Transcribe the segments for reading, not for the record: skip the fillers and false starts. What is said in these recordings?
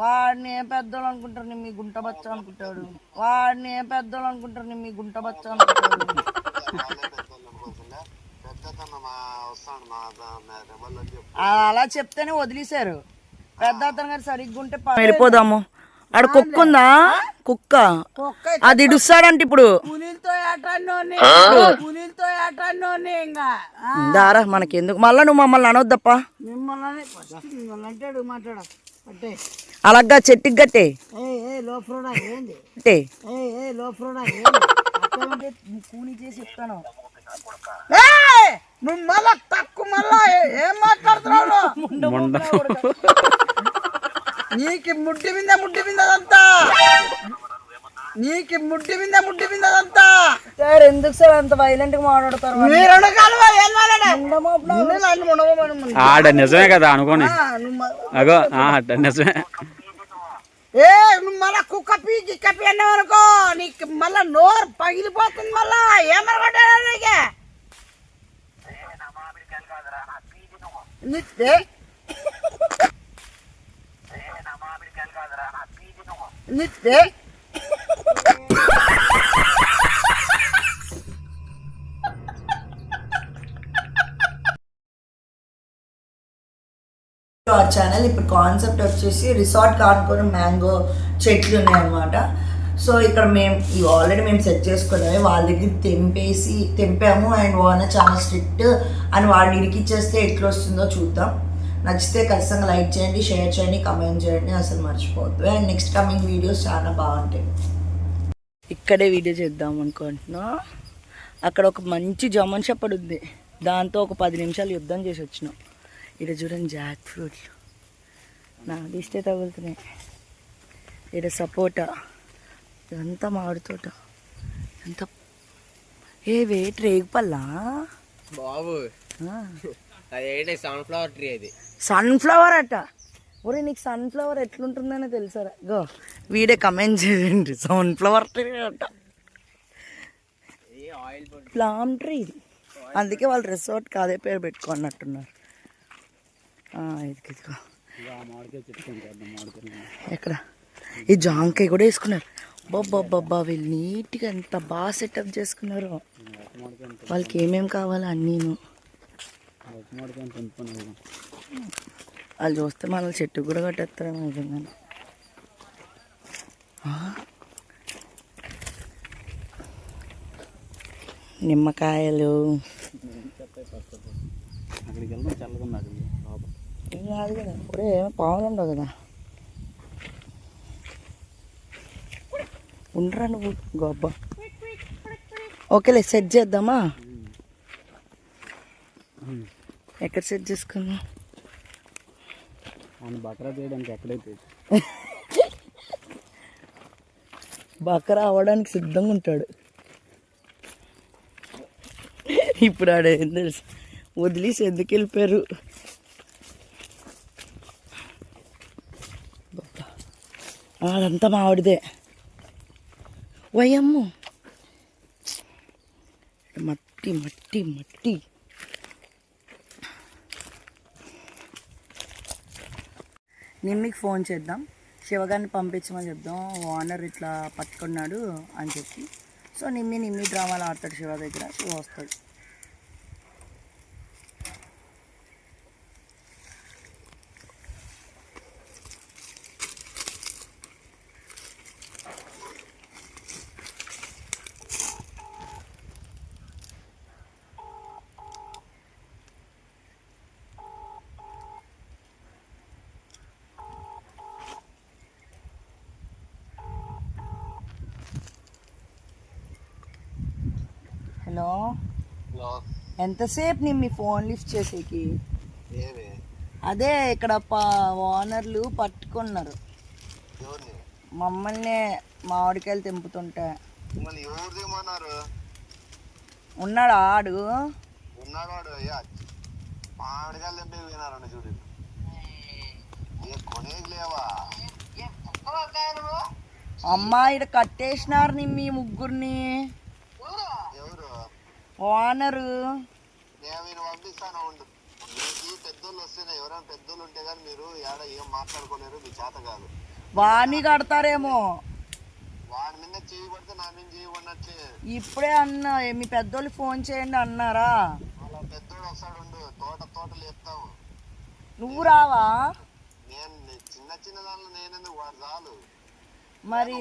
వాడిని ఏ పెద్దోళ్ళు అనుకుంటారు, మీ గుంట బచ్చ అనుకుంటాడు. వాడిని ఏ పెద్దోళ్ళు అనుకుంటారు, మీ గుంట బచ్చ అనుకుంటాడు. అలా చెప్తేనే వదిలేశారు. పెద్ద అతను గారు సరిగ్గా ఉంటే వెళ్ళిపోదాము. ఆడ కుక్క ఉందా? కుక్క అది ఇడుస్తాడంట ఇప్పుడు. దారా మనకి ఎందుకు మళ్ళా, నువ్వు మమ్మల్ని అనొద్దప్ప. అలాగా చెట్టుకి గట్టే కూని చేసి చెప్తాను. నువ్వు మళ్ళా తక్కువ మళ్ళా ఏం మాట్లాడుతున్నావు? నీకు ముడ్డి అదంతా, నీకు ముడ్డి అదంతా. సార్ ఎందుకు సార్ అంత వైలెంట్ గా మాట్లాడతారు? ఆడ నిజమే కదా అనుకోని. అగో నిజమే. ఏ నువ్వు మళ్ళా కుక్క పీకి కప్పి అన్నావు అనుకో, నీకు మళ్ళా నోరు పగిలిపోతుంది. మళ్ళా ఏమనుకుంటారా నీకే? ఛానల్ ఇప్పుడు కాన్సెప్ట్ వచ్చేసి రిసార్ట్ కానుకొని మ్యాంగో చెట్లు ఉన్నాయన్నమాట. సో ఇక్కడ మేము ఆల్రెడీ సెట్ చేసుకున్నాము. వాళ్ళ దగ్గర తెంపాము. అండ్ ఓనర్ చాలా స్ట్రిక్ట్ అని వాడిని ఇరికిచ్చేస్తే ఎట్లా వస్తుందో చూద్దాం. నచ్చితే ఖచ్చితంగా లైక్ చేయండి, షేర్ చేయండి, కమెంట్ చేయండి, అసలు మర్చిపోవద్దు. అండ్ నెక్స్ట్ కమింగ్ వీడియోస్ చాలా బాగుంటాయి. ఇక్కడే వీడియో చేద్దాం అనుకుంటున్నా. అక్కడ ఒక మంచి జామన్ షెపర్డ్ ఉంది, దాంతో ఒక 10 నిమిషాలు యుద్ధం చేసి వచ్చినాం. ఇక్కడ చూడండి జాక్ ఫ్రూట్లు నా ఇష్టే తగులుతున్నాయి. ఇక్కడ సపోటా, ఇదంతా మామిడి తోట. ఎంత వెయిట్ రేగుపల్లా బాబు, సన్ఫ్లవర్ ట్రీ. అది సన్ఫ్లవర్ అట. ఒరే నీకు సన్ఫ్లవర్ ఎట్లుంటుందని తెలుసారా? గో వీడే కమెంట్ చేయండి. సన్ఫ్లవర్ ట్రీ అట, ప్లామ్ ట్రీ ఇది. అందుకే వాళ్ళు రిసార్ట్కి అదే పేరు పెట్టుకున్నట్టున్నారు. ఇదిగో ఎక్కడ ఈ జాంకాయ కూడా వేసుకున్నారు. బాబ్బా వీళ్ళు నీట్గా ఎంత బాగా సెటప్ చేసుకున్నారు. వాళ్ళకి ఏమేమి కావాలో అన్నీను. వాళ్ళు చూస్తే మన చెట్టు కూడా కట్టేస్తారేమో నిజంగా. నిమ్మకాయలు ఏం కాదు కదా. ఇప్పుడే పావులు ఉండవు కదా. ఉండరా నువ్వు గొప్ప. ఓకేలే సెట్ చేద్దామా? ఎక్కడ సెట్ చేసుకున్నా? బకరా చేయడానికి ఎక్కడైతే బకరా అవ్వడానికి సిద్ధంగా ఉంటాడు. ఇప్పుడు ఆడేం తెలుసు, వదిలేసి ఎందుకు వెళ్ళిపోయారు? అదంతా మామిడిదే. వయమ్ము మట్టి మట్టి మట్టి. నిమ్మికి ఫోన్ చేద్దాం, శివగారిని పంపించమని చెప్దాం. ఓనర్ ఇట్లా పట్టుకున్నాడు అని చెప్పి. సో నిమ్మి డ్రామాలు ఆడతాడు శివ దగ్గర. శివ వస్తాడు. హలో, ఎంతసేపు మీ ఫోన్ లిఫ్ట్ చేసేకి? అదే ఇక్కడ ఓనర్లు పట్టుకున్నారు మమ్మల్ని మామిడికాయలు తెంపుతుంటే. ఉన్నాడు ఆడు. అమ్మా ఇక్కడ కట్టేసినారు మీ ముగ్గురిని. ఓనరు పెద్దోళ్ళు వస్తేనే, ఎవరైనా పెద్దోళ్ళు ఉంటే కానీ మీరు ఏం మాట్లాడుకోలేరు. మీ చేత కాదు. వాణ్ణి కడతారేమో. వాడి మీద చేయి పడితే నా మీద చేయి పడినట్లే. ఇప్పుడే అన్నా మీ పెద్దోళ్ళు ఫోన్ చేయండి అన్నారా? అలా పెద్దోడు వస్తాడు, తోట లేపుతాము. నువ్వు రావా? నేను చిన్న దానిలో నేనెందుకు, వాడు చాలు. మరి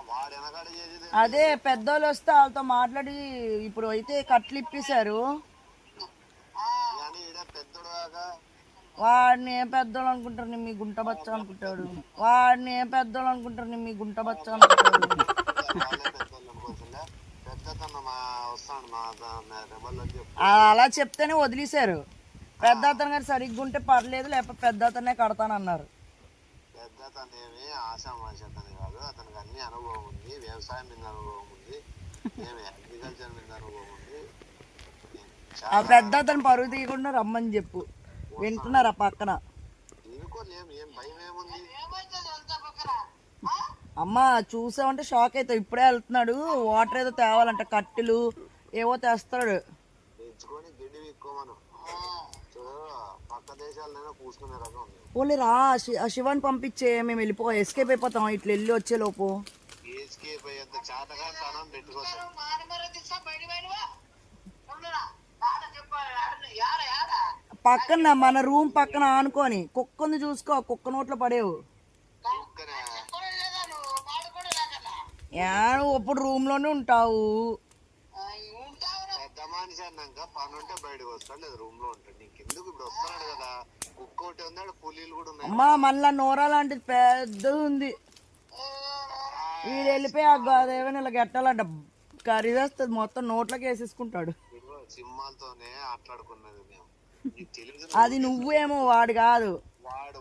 వాడు వెనకాడ చేసేది అదే పెద్దోళ్ళు వస్తే వాళ్ళతో మాట్లాడి ఇప్పుడు అయితే కట్లు ఇప్పేశారు. కానీ ఈడ పెద్దోడు కాక వాడిని ఏం పెద్దోళ్ళు అనుకుంటారు, నేను మీ గుంట బచ్చ అనుకుంటాడు. వాడిని ఏం పెద్దోళ్ళు అనుకుంటారు, నేను మీ గుంట బచ్చ అనుకుంటాడు. వాళ్ళే పెద్దోళ్ళు అనుకోవచ్చులే. పెద్దతను వస్తాడు మా రెబల్లో చెప్పు. అలా చెప్తేనే వదిలేశారు. పెద్ద అతను గారు సరిగ్గా ఉంటే పర్లేదు, లేకపోతే పెద్ద అతనే కడతానన్నారు. పెద్దతను ఏమి ఆశామాషతని కాదు, అతనికి అన్ని అనుభవం ఉంది. వ్యవసాయం మీద అనుభవం ఉంది, ఏమి అగ్రికల్చర్ మీద అనుభవం ఉంది. ఆ పెద్ద అతను పరుగు తీయకుండా రమ్మని చెప్పు. వింటున్నారా పక్కన? తీరుకోలేము, ఏం భయం ఏముంది. అమ్మ చూసామంటే షాక్ అవుతావు. ఇప్పుడే వెళ్తున్నాడు, వాటర్ ఏదో తేవాలంట, కట్టెలు ఏవో తెస్తాడు. తెచ్చుకొని గిడ్డి విక్కోమను. చూడు, పక్క దేశాలైనా పూసుకునే రకం ఉంది. ఓన్లీ రా, శివాని పంపించే, మేము ఎస్కేప్ అయిపోతాం ఇట్లా వెళ్ళి వచ్చే లోపు. ఎస్కేప్ అయ్యేంత చాతగా తనం పెట్టుకోవచ్చు. పక్కన మన రూమ్ పక్కన ఆనుకొని కుక్కని చూసుకో, కుక్క నోట్లో పడేవు. నువ్వు ఇప్పుడు రూమ్ లోనే ఉంటావు. పెద్ద మనిషి అన్నాక పని ఉంటే బయటకు వస్తాడు, లేదా రూమ్ లో ఉంటాడు. నీకెందుకు ఇప్పుడు వస్తున్నాడు కదా, కుక్క ఒకటి ఉన్నాడు, పులీలు కూడా ఉన్నాయి. అమ్మా మళ్ళా నోరా లాంటిది పెద్దది ఉంది. వీడు వెళ్ళిపోయి అదేమైనా ఇలా గెట్టాలంట, కర్రీ వేస్తుంది మొత్తం నోట్లోకి వేసేసుకుంటాడు. సింహాలతోనే ఆటలాడుకున్నది మేము. అది నువ్వేమో, వాడు కాదు. వాడు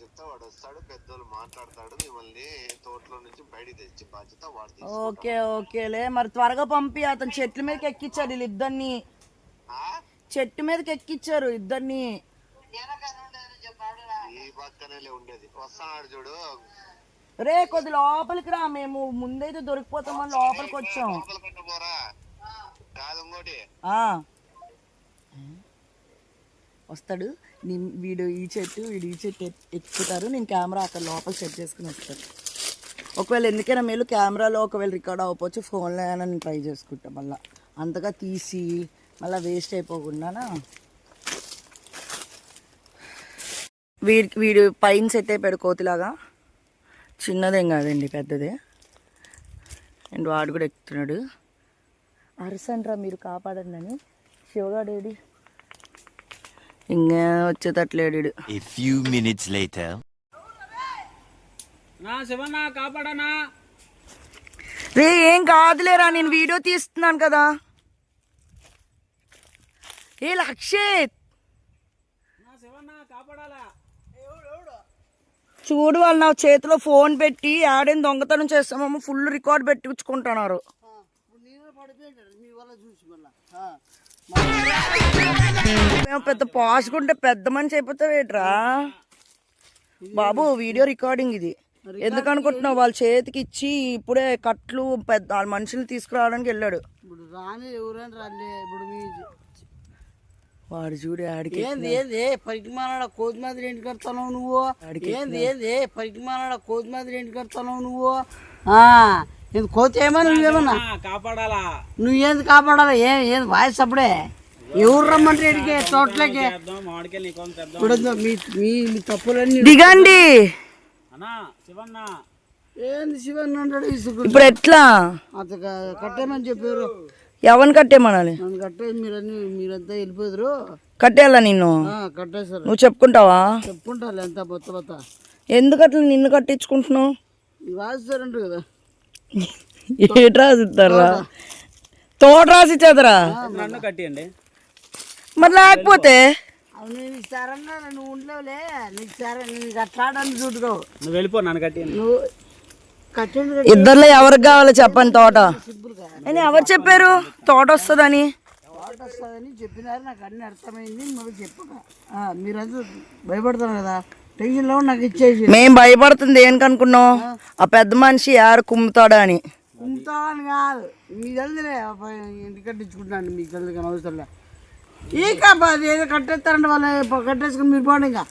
చెప్తే వాడు వస్తాడు, పెద్దోళ్ళు మాట్లాడతాడు, మిమ్మల్ని తోటలో నుంచి బయటికి తెచ్చి బాధ్యత వాడు. ఓకేలే, మరి త్వరగా పంపి. అతను చెట్ల మీదకి ఎక్కించాడు వీళ్ళిద్దరిని, చెట్టు మీదకి ఎక్కించారు ఇద్దరిని. ఈ పక్కనే ఉండేది. వస్తున్నాడు చూడు. రే కొద్ది లోపలికి రా, మేము ముందైతే దొరికిపోతామని లోపలికి వచ్చాం. కాదు ఇంకోటి వస్తాడు. వీడు ఈ చెట్టు ఎక్కుతారు. నేను కెమెరా అక్కడ లోపల సెట్ చేసుకుని వస్తాను. ఒకవేళ ఎందుకైనా మేలు కెమెరాలో ఒకవేళ రికార్డ్ అవ్వకపోవచ్చు, ఫోన్లో అయినా నేను ట్రై చేసుకుంటా. మళ్ళీ అంతగా తీసి మళ్ళీ వేస్ట్ అయిపోకుండానా. వీడు పైన సెట్ అయిపోయాడు కోతిలాగా. చిన్నదేం కాదండి, పెద్దదే. అండ్ వాడు కూడా ఎక్కుతున్నాడు. అరసండ్రా మీరు కాపాడండి అని. శివగాడేడి ఇంకా వచ్చేటట్లేడు. A few minutes later. నా శివన్న కాపాడనా? రే ఏం కాదులేరా, నేను వీడియో తీస్తున్నాను కదా. ఏ లక్షిత్, నా శివన్న కాపాడాలా? చూడు వాళ్ళు నా చేతిలో ఫోన్ పెట్టి ఆడేం దొంగతనం చేస్తామో ఫుల్ రికార్డ్ పెట్టించుకుంటున్నారు. మేము పెద్ద పాసుకుంటే పెద్ద మనిషి అయిపోతావేట్రా బాబు. వీడియో రికార్డింగ్ ఇది. ఎందుకు అనుకుంటున్నావు? వాళ్ళ చేతికి ఇచ్చి ఇప్పుడే కట్లు పెద్ద వాళ్ళ మనుషులు తీసుకురావడానికి వెళ్ళాడు. వాడు చూడు ఆడికి పరిమాణాడ కోతి మాదిరి ఏంటి కడతావు నువ్వు? పరిమాణాడ కోతి మాదిరి ఏంటి కడతావు నువ్వు? కోతి ఏమన్నా నువ్వేమన్నా కాపాడాలా? నువ్వేంది కాపాడాలా? ఏది వాయిస్ అప్పుడే ఎవరు రమ్మంటే తోటలోకి మీ తప్పులన్నీ దిగండి. శివన్న ఏంది శివన్ అంటాడు. ఇప్పుడు ఎట్లా అతను కట్టేమని చెప్పారు. ఎవరిని కట్టేమనాలి? నన్ను కట్టే మీరంతా వెళ్ళిపోదురు. కట్టేయాలా నిన్ను? కట్టేశారు. నువ్వు చెప్పుకుంటావా? చెప్పుకుంటారు ఎంత బొత్త. ఎందుకు అట్లా నిన్ను కట్టించుకుంటున్నావు? రాస్తారంట కదా. ఏటి రాసిస్తారా? తోట రాసిచ్చేదరా? నన్ను కట్టియండి. మరి లేకపోతే నేను ఇస్తారన్నా నువ్వు ఉండలేవులే. నీకు సరే నీకు అట్లాడని చూడుకో. నువ్వు వెళ్ళిపో, నన్ను కట్టియండి. నువ్వు కట్టండి. ఇద్దరులో ఎవరికి కావాలో చెప్పండి తోట. అని ఎవరు చెప్పారు తోట వస్తుందని? తోట వస్తుందని చెప్పినారు, నాకు అన్ని అర్థమైంది. మరి చెప్పక మీరంతా భయపడతారు కదా, టెన్షన్లో నాకు ఇచ్చేసి. మేం భయపడుతుంది దేనికనుకున్నాం? ఆ పెద్ద మనిషి ఎవరు కుమ్ముతాడా అని. కుమ్ముతావని కాదు, మీ తెలుదులే. ఇంటి కట్టించుకుంటాను, మీకు తెలుదు కానీ అవసరంలే. ఈ కాపా అది ఏదో కట్టేస్తారంటే వాళ్ళు కట్టేసుకుని మీరు పోండి. ఇంకా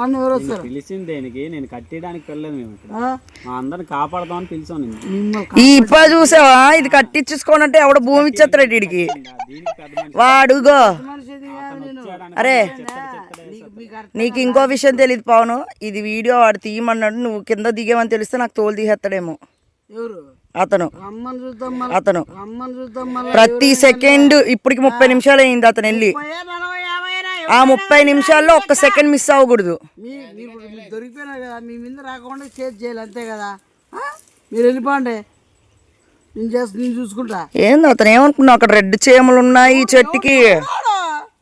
అన్న ఎవరు వస్తారు పిలిచింది దేనికి? నేను కట్టేయడానికి వెళ్ళలేదు మేము ఇక్కడ. ఆ? మా అందరిని కాపాడదామని పిలిచాను నేను. మిమ్మల్ని ఈ ఇప్ప చూసావా, ఇది కట్టించుకోనంటే ఎవడ భూమి ఇచ్చేస్తాడు వీడికి. దీనికి పెద్ద మనిషి వాడుగో. మనిషిది కాదు నేను. అరే మీకు అర్థం నీకు ఇంకో విషయం తెలియదు పవను, ఇది వీడియో వాడు తీయమన్నాడు, నువ్వు కింద దిగేమని తెలిస్తే నాకు తోలు తీసేస్తాడేమో ఎవరు అతను. రమ్మని చూద్దాం మళ్ళీ అతను రమ్మని చూద్దాం మళ్ళీ ప్రతి సెకండ్ ఇప్పటికి 30 నిమిషాలు అయింది అతను వెళ్ళి. 40, 50 ఆ 30 నిమిషాల్లో ఒక్క సెకండ్ మిస్ అవ్వకూడదు. మీరు దొరికిపోయినా కదా, మీ మీద రాకుండా చేతి చేయాలి అంతే కదా. మీరు వెళ్ళిపోండి, నేను చూసుకుంటా. ఏంది అతను ఏమనుకున్నావు, అక్కడ రెడ్ చీమలు ఉన్నాయి ఈ చెట్టుకి.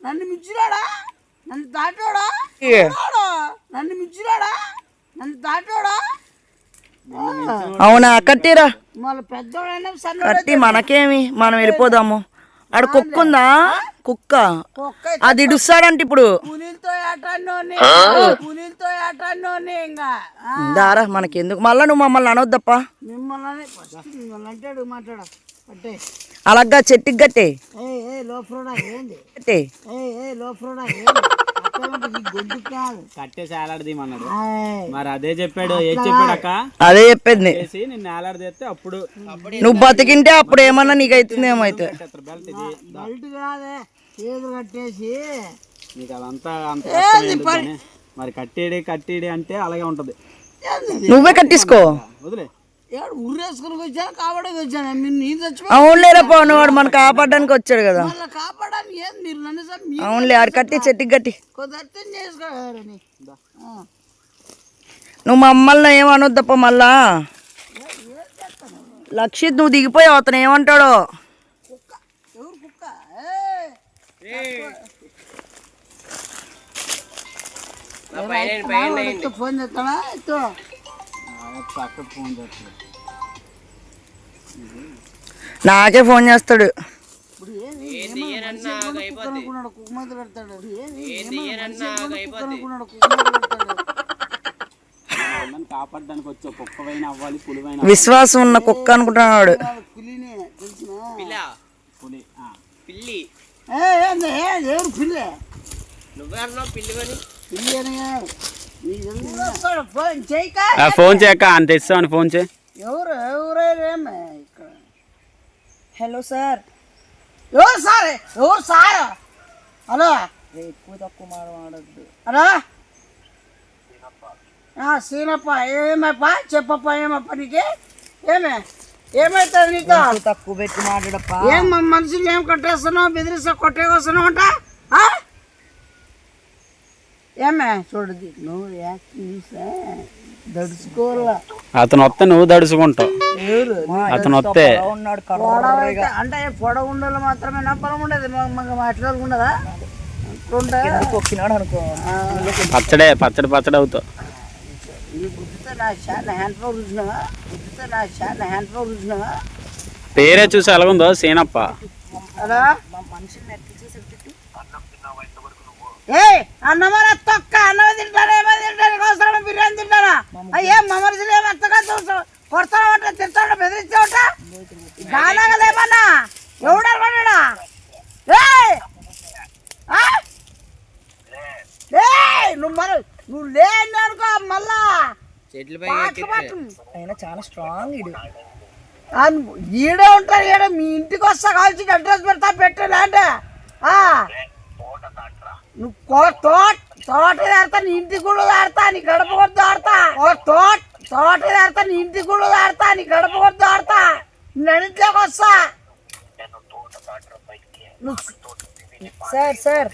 నన్ను మించిరాడా, నన్ను దాటోడా, నన్ను మించిరాడా, నన్ను దాటోడా. అవునా, కట్టిరా మళ్ళీ పెద్దోడైనా కట్టి మనకేమి, మనం వెళ్ళిపోదాము. ఆడ కుక్క ఉందా, కుక్క అది ఇడుస్తాడంట ఇప్పుడు. పులితో ఆటాన్ని పులితో ఆటాన్ని ఇంకా దారా మనకెందుకు, మళ్ళా నువ్వు మమ్మల్ని అనొద్దప్ప. మిమ్మల్ని ఫస్ట్ మిమ్మల్ని అంటాడు మాట్లాడ పట్టే అలాగా చెట్టుకి గట్టే ఏ లోఫ్రోడా ఏంది గట్టే. ఏ లోఫ్రోడా ఏంది గొంతు కాదు కట్టేసి ఏలాడదీమన్నాడు. ఏయ్, మరి అదే చెప్పాడు. ఏది చెప్పాడు అక్క? అదే చెప్పింది, చేసి నిన్ను ఏలాడదీస్తే అప్పుడు నువ్వు బతికింటే అప్పుడు ఏమన్నా నీకు అవుతుందేమో. అయితే బెల్ట్ ఇది. బెల్ట్ కాదే చేతులు కట్టేసి నీకు అదంతా అంత కష్టం ఎందుకు కానీ? మరి కట్టేడి అంటే అలాగే ఉంటది. నువ్వే కట్టించుకో. వదిలే. ఏడు ఉర్రేసుకుని వచ్చాను కాపాడకి వచ్చాను మీరు నేను చచ్చిపో అవునులేరా పవన్, వాడు మనం కాపాడడానికి వచ్చాడు కదా. మళ్ళీ కాపాడడానికి ఏం మీరు నన్ను మీరు అవునులే, ఆడు కట్టి చెట్టుకి గట్టి. కొద్ది అర్థం చేసుకోవాలని నువ్వు మమ్మల్ని ఏమనొద్దప్ప మళ్ళా. లక్షిత్ నువ్వు దిగిపోయావు, అతను ఏమంటాడో. కుక్క ఎవరు కుక్క ఫోన్ చేస్తానా ఎత్తు అక్కడ ఫోన్ చేస్తాడు. నాకే ఫోన్ చేస్తాడు. ఇప్పుడు అనుకున్నాడు కుక్క మీద పెడతాడు అనుకున్నాడు కుక్క మీద పెడతాడు అందరిని కాపాడడానికి వచ్చే కుక్కవైన అవ్వాలి, పులివైన విశ్వాసం ఉన్న కుక్క అనుకుంటున్నాడు. పులినే తెలిసిన పులి. పిల్లి ఏంది ఎవరు పిల్లి నువ్వెవరినో పిల్లివని పిల్లి అని ఫోన్ చేయక ఫోన్ చేయక అంత ఇస్తామని ఫోన్ చేయి. ఎవరైనా ఇక్కడ హలో సార్. ఎవరు సార్ హలో ఎక్కువ తక్కువ మాట్లాడద్దు. హలో సీనప్ప ఏమప్ప చెప్పప్ప ఏమప్ప నీకు ఏమవుతుంది నీతో తక్కువ పెట్టి మాట్లాడప్ప. ఏం మనుషులు ఏం కొట్టేస్తున్నావు బెదిరిస్తా కొట్టేకొస్తున్నావు అంట ఏమే చూడది నువ్వు దడుచుకోవాలా. అతను వస్తే నువ్వు దడుచుకుంటావు. ఎవరు అతను వస్తే ఉన్నాడు అంటే పొడవు ఉండాలి మాత్రమే నా పొలం ఉండదు మాట్లాడుకు ఉండదా కొక్కినాడు అనుకో. పచ్చడి అవుతావు. గుర్తుతో నా హ్యాండ్ పవర్ చూసినావా పేరే చూసి ఎలాగుందో సీనప్ప. అలా ఏ అన్నమరా తొక్క అన్నం తింటారా ఏమో తింటాను అవసరం బిర్యానీ తింటారా అయ్యే మా మనుషులు ఏమో అత్తగా కొడతామంట తింటాడ బెదిరించావట గానా కదా ఏమన్నా ఎవడనుకున్నాడా నువ్వు లేని అనుకో మళ్ళా చెట్లపై ఆయన చాలా స్ట్రాంగ్ ఇడు. ఈడే ఉంటాడు ఈడ మీ ఇంటికి వస్తా కాల్చి అడ్రస్ పెడతా పెట్టలేంటే నువ్వు తోట దాడతా నీ ఇంటికి కూడా దాడతా నీ గడప కొద్దు ఆడతా తోట దాడతా నీ ఇంటికి కూడా దాడతా నీ గడప కొద్దు ఆడతా నడింట్లోకి వస్తా సార్ సార్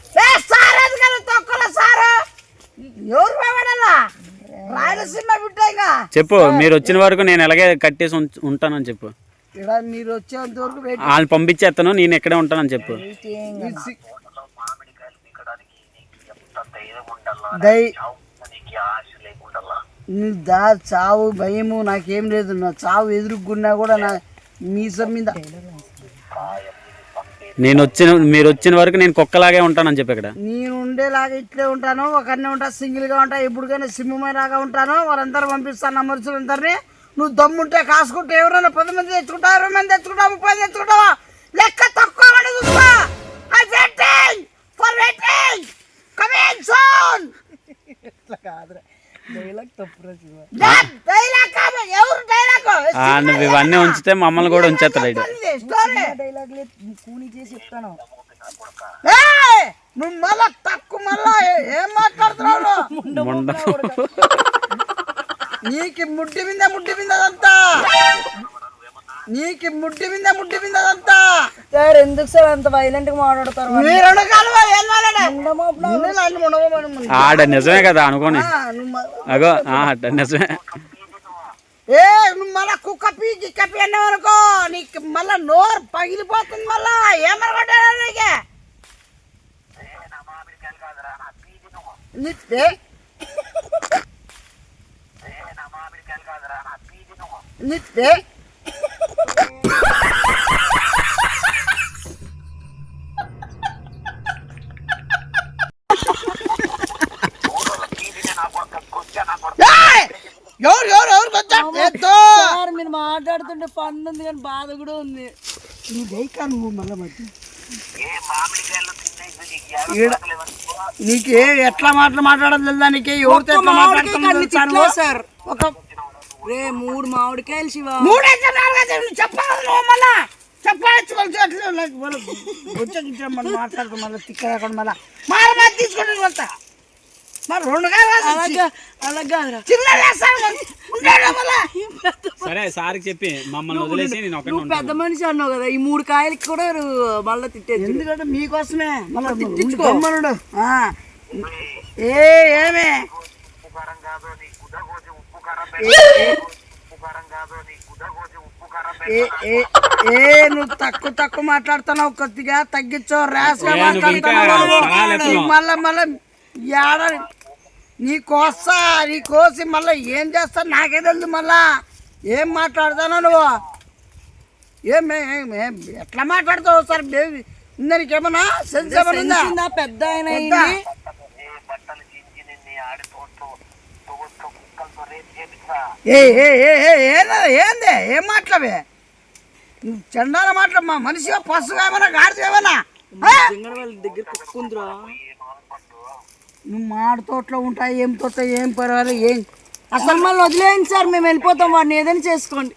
సార్ ఎందుకని తొక్కల సార్ ఎవరు మేమడల్లా రాయలసీమ బిడ్డ ఇంకా చెప్పు. మీరు వచ్చిన వరకు నేను ఎలాగే కట్టేసి ఉంటానని చెప్పు. ఇక్కడ మీరు వచ్చేంత వరకు వెయిట్ వాళ్ళని పంపించేస్తాను, నేను ఇక్కడే ఉంటానని చెప్పు. నువ్వు చావు భయము నాకేం లేదు. నా చావు ఎదురుకున్నా కూడా నా మీసం మీద మీరు వచ్చిన వరకు నేను కుక్కలాగే ఉంటానని చెప్పి ఇక్కడ. నేను ఉండేలాగా ఇట్లే ఉంటాను, ఒకరినే ఉంటా, సింగిల్గా ఉంటా, ఎప్పటికైనా సింహమేలాగా ఉంటాను. వాళ్ళందరూ పంపిస్తాను నా మనుషులందరినీ. నువ్వు దమ్ముంటే కాసుకుంటే ఎవరైనా 10 మంది తెచ్చుకుంటావు, 20 మంది తెచ్చుకుంటావు, 30 మంది తెచ్చుకుంటావా లెక్క తక్కువ చూసుకో. I'm waiting for waiting. Come in soon. Dialogue కాదు, ఎవరు డైలాగ్ నువ్వు ఇవన్నీ ఉంచితే మమ్మల్ని కూడా ఉంచేస్తాడు ఇటు. నువ్వు మళ్ళా తక్కువ మళ్ళా ఏం మాట్లాడుతున్నావు? నీకు ముడ్డి మీద అదంతా, నీకు ముడ్డి మీద అదంతా. సార్ ఎందుకు సార్ అంత వైలెంట్ గా మాట్లాడతారు? మీరు అడగాలి ఏం ఆడ నిజమే కదా అనుకోని. అగో నిజమే. నువ్వు మళ్ళా కుక్క పీ అన్నావు అనుకో, నీకు మళ్ళా నోరు పగిలిపోతుంది. మళ్ళా ఏమనుకుంటా నీకే నిత్తే సార్ మీరు మాట్లాడుతుంటే ఫన్ ఉంది కానీ బాధ కూడా ఉంది. నీకే ఎట్లా మాట్లాడదు తెలుదా? నీకే ఎవరితో ఎట్లా మాట్లాడుతున్నా సార్ ఒక 3 మామిడికాయలు శివ. 3 చెప్పాలి నువ్వు మళ్ళా చెప్పచ్చు మాట్లాడుతూ మళ్ళీ తిక్క మళ్ళా మార తీసుకుంటే వస్తా. మరి 2 సరే సార్కి చెప్పి మమ్మల్ని వదిలేసి నేను ఒకరిని నువ్వు పెద్ద మనిషి అన్నావు కదా, ఈ 3 కాయలకి కూడా మళ్ళీ తిట్టేది. ఎందుకంటే మీకోసమే మళ్ళీ తిట్టుకోమనుడు. ఏమే నువ్వు తక్కువ మాట్లాడుతున్నావు, కొద్దిగా తగ్గించో. ర్యాష్ గా మాట్లాడుతున్నావు. మళ్ళా ఏడ నీకోసి మళ్ళీ ఏం చేస్తా నాకే తెలుసు. మళ్ళా ఏం మాట్లాడతానో నువ్వు, ఎట్లా మాట్లాడతావు? సార్ నీకేమన్నా సెన్స్ ఏమన్నా? పెద్ద ఏందే ఏం మాట్లావే? చండాల మాట్లా మా మనిషి పసుగా ఏమన్నా గాడితో ఏమన్నా దగ్గర కుక్కుందిరా. నువ్వు మాడి తోటలో ఉంటాయి, ఏం తోట ఏం పర్వాలేదు. ఏం అసలు మళ్ళీ వదిలేయండి సార్, మేము వెళ్ళిపోతాం. వాడిని ఏదైనా చేసుకోండి.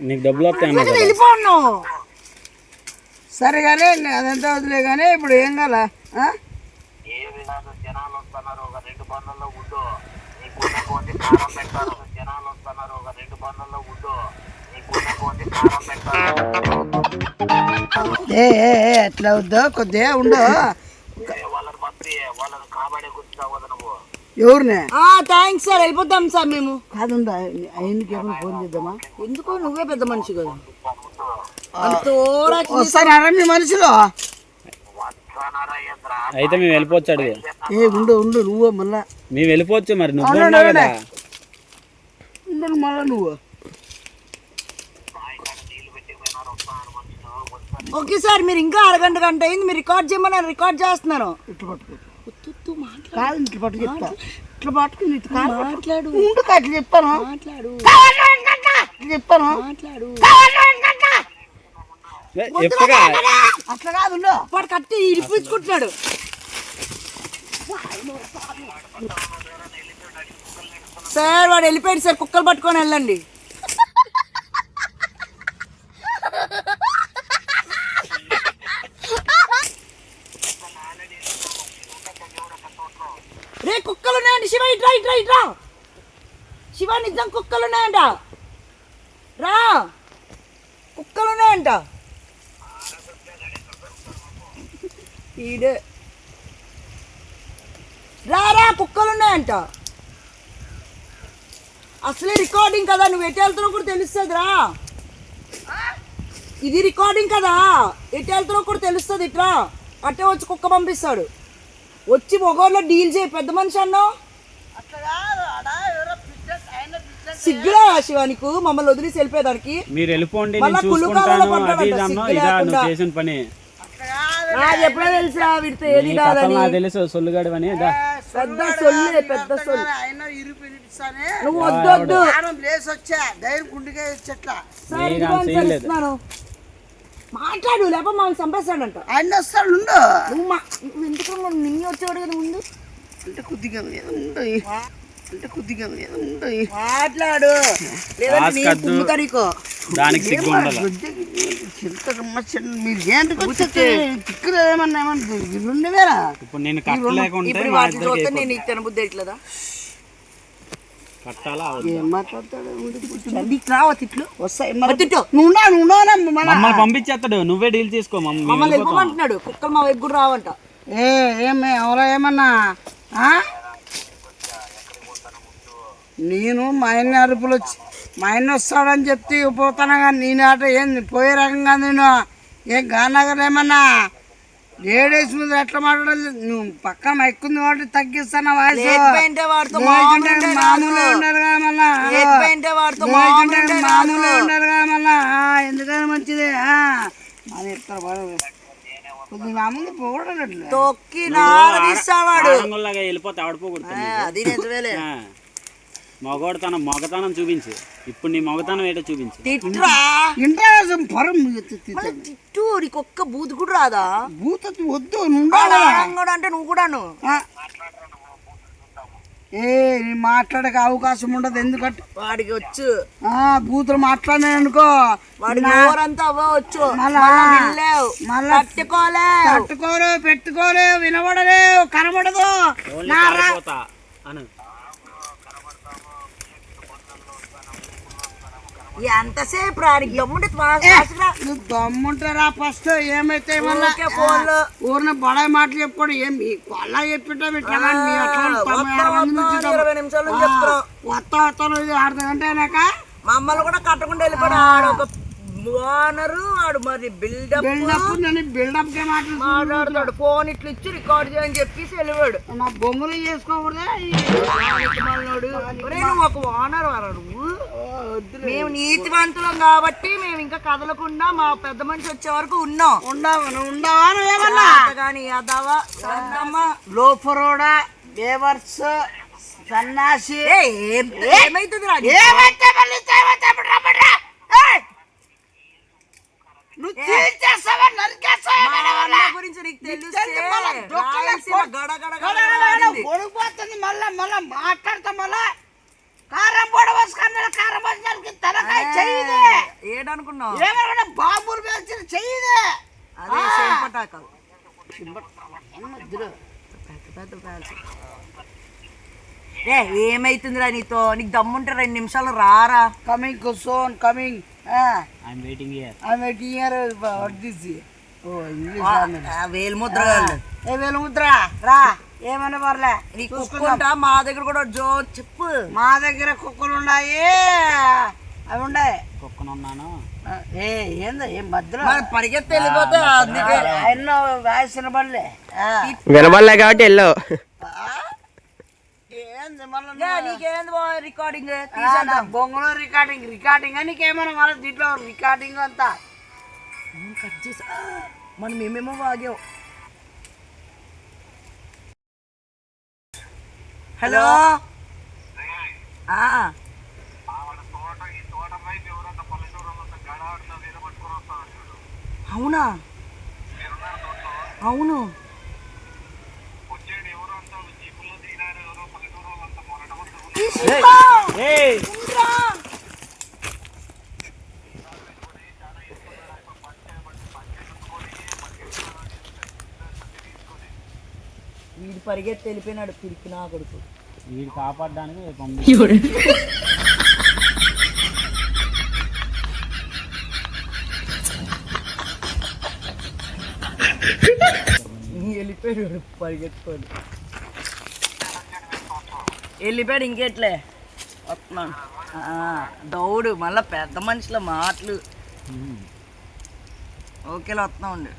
నీకు డబ్బులు వస్తాయి వెళ్ళిపోను. సరే కానీ అదంతా వదిలే. కానీ ఇప్పుడు ఏం కాల జనాలు వస్తున్నారు, ఒక 2 బండ్లలో ఉండు. నీకు కారం పెట్టారు. జనాలు వస్తున్నారు, ఒక 2 బండ్లలో ఉండు. నీకు కారం పెట్టారు. ఎట్లా వద్దు కొద్దిగా ఉండు. వాళ్ళని పంపి వాళ్ళని కాబడే కూర్చున్నావు నువ్వు. ఎవరినే? థ్యాంక్స్ సార్, వెళ్ళిపోతాం సార్ మేము. కాదు ఆయనకి ఏమైనా ఫోన్ చేద్దామా? ఎందుకో నువ్వే పెద్ద మనిషి కదా. వస్తారా మీ మనుషులు? అయితే మేము వెళ్ళిపోవచ్చు. అడిగి ఉండు నువ్వు మళ్ళా మేము వెళ్ళిపోవచ్చు. మరి నువ్వు ఉన్నావు కదా. ఉండు మళ్ళా నువ్వు. ఓకే సార్, మీరు ఇంకా అరగంట గంట అయింది. మీరు రికార్డ్ చేయమని రికార్డ్ చేస్తున్నారు. ఇట్లా పట్టుకో కాదు, ఇట్లా పట్టుకు చెప్తా. ఇట్లా పట్టుకుని మాట్లాడు. అట్లా చెప్పాను చెప్పాను. అట్లా కాదు, వాడు కట్టి ఇరిపించుకుంటున్నాడు. సార్ వాడు వెళ్ళిపోయాడు సార్, కుక్కలు పట్టుకొని వెళ్ళండి. రే కుక్కలు ఉన్నాయండి శివ, ఇట్రా. శివ నిజం కుక్కలు ఉన్నాయంట. రా, కుక్కలు ఉన్నాయంట. ఈడే రా, కుక్కలు ఉన్నాయంట. అసలే రికార్డింగ్ కదా, నువ్వు ఎటు వెళ్తున్నావు కూడా తెలుస్తుంది. రా, ఇది రికార్డింగ్ కదా, ఎటు వెళ్తున్నావు కూడా తెలుస్తుంది. ఇట్రా, అట్టే వచ్చి కుక్క పంపిస్తాడు. వచ్చి మొగోళ్ళలో డీల్ చేయి, పెద్ద మనిషి అన్నావు. సిగ్గురా శివ నీకు, మమ్మల్ని వదిలేసి వెళ్ళిపోయేదానికి. మీరు వెళ్ళిపోండి, నేను చూసుకుంటాను. అది నువ్వు చేసిన పని ఎప్పుడో తెలుసా వీడితో ఏది కాదని. తెలుసు సొల్లుగాడు అని. పెద్ద సొల్లు, పెద్ద సొల్లు. నువ్వు వద్దు మాట్లాడు, లేకపోతే మమ్మల్ని చంపేస్తాడంట. ఆయన వస్తాడు. నువ్వు ఎందుకు నిన్ను వచ్చేవాడు కదా ముందు. అంటే కొద్దిగా ఉండయి, అంటే కొద్దిగా ఉండయి. మాట్లాడు లేదంటే నీ కుమ్ముతా నీకో. దానికి సిగ్గు ఉండాలి. మీరు ఏంటి తిక్కులు ఏమన్నా ఉండేవేరా? ఇప్పుడు నేను కట్టలేకుంటే ఇప్పుడు మా వాటి ఇద్దరికి చూస్తే అయిపోతుంది. నేను తినబుద్ధి ఎట్లేదా? కట్టాలా ఏం మాట్లాడతాడు? నీకు రావా తిట్లు వస్తాయి? నువ్వు మమ్మల్ని పంపించేస్తాడు, నువ్వే డీల్ చేసుకో. మమ్మల్ని వెళ్ళిపోమంటున్నాడు. కుక్కలు మా వైపు కూడా రావంట. ఏమే ఎవరో ఏమన్నా నేను మా ఆయన అరుపులు వచ్చి మా ఆయన వస్తాడని చెప్తే పోతాను కానీ నేను ఆట ఏంది పోయే రకంగా నేను ఏం గానగర్ ఏమన్నా లేడీస్ మీద ఎట్లా మాట్లాడాలి? నువ్వు పక్కన ఎక్కుంది కాబట్టి తగ్గిస్తాను వాయిస్. మామూలు ఉండరు కదా మళ్ళా, మామూలు ఉండరు కదా మళ్ళా. ఎందుకని మంచిది అది చెప్తారు బాగా కొద్దిగా మామూలు పోగొట్టలేదు. తొక్కి నాడిస్తావాడు. వెళ్ళిపోతే ఆడిపోకూడదు. అది నిజమేలే. మొగతనం చూపించు. ఇప్పుడు నీ మొగతనం ఏంటో చూపించు. తిట్రా తిట్టు. నీకు ఒక్క బూత్ కూడా రాదా? బూత్ వద్దు అంటే నువ్వు కూడాను మాట్లాడక అవకాశం ఉండదు. ఎందుకంటే వాడికి వచ్చు బూతులు మాట్లాడినా అనుకో వాడి నోరంతా అవ్వచ్చు. తట్టుకోరు పెట్టుకోలేవు వినబడలేవు కనబడదు. ఎంతసేపు రాడికి దమ్ముంటారా? ఫస్ట్ ఏమైతే ఊరిని బడాయి మాటలు చెప్పుకోండి. ఏం అలా చెప్పింటా వస్తాను అర్ధ గంట అయినాక మమ్మల్ని కూడా కట్టకుండా వెళ్ళిపోయాడు. ఆడు ఒక ఓనరు వాడు మరి బిల్డప్ బిల్డప్ మాట్లాడుతాడు. ఫోన్ ఇట్లు ఇచ్చి రికార్డ్ చేయని చెప్పేసి వెళ్ళిపోయాడు. నా బొంగులు చేసుకోకూడదా? నువ్వు ఒక ఓనర్ నువ్వు. మేము నీతివంతులం కాబట్టి మేము ఇంకా కదలకుండా మా పెద్ద మనిషి వచ్చే వరకు ఉన్నాం. ఉండవా కానీ అదావా లోఫరోడా బేవర్స్ సన్నాసి ఏమైతుంది గురించి నీకు తెలిసిపోతుంది. మళ్ళా మళ్ళా మాట్లాడతా మళ్ళా కారం పొడవసుకన్నా కారం పోసడానికి తలకాయ చెయ్యదే. ఏడనుకున్నావు? ఏమనుకున్నా బాంబులు పేల్చిన చెయ్యదే. ఏమైతుందిరా నీతో? నీకు దమ్ముంటే 2 నిమిషాలు రారా. కమింగ్ సోన్ కమింగ్ వేలుముద్ర వేలుముద్ర రా ఏమన్నా పర్లే. కుక్కుంటా మా దగ్గర కూడా జో చెప్పు. మా దగ్గర కుక్కలు ఉన్నాయి, అవి ఉన్నాయి. కుక్కనున్నాను ఏందో ఏం మధ్యలో పరిగెత్తి వెళ్ళిపోతే అందుకే ఎన్నో వాయిస్ వినబడలే వినబడలే కాబట్టి వెళ్ళావు. రికార్డింగ్ బొంగులో రికార్డింగ్ అని నీకేమన్నా మన దీంట్లో రికార్డింగ్ అంతా కట్ చేసా. మనం ఏమేమో వాగాం. హలో అవునా? అవును వీడు పరిగెత్తి వెళ్ళిపోయినాడు. పిరికి నా కొడుకు. వీడు కాపాడడానికి వెళ్ళిపోయాడు పరిగెత్తుకొని. వెళ్ళిపోయాడు. ఇంకెట్లే వస్తున్నాను. దౌడు మళ్ళా పెద్ద మనుషుల మాటలు. ఓకేలా వస్తున్నా ఉండు.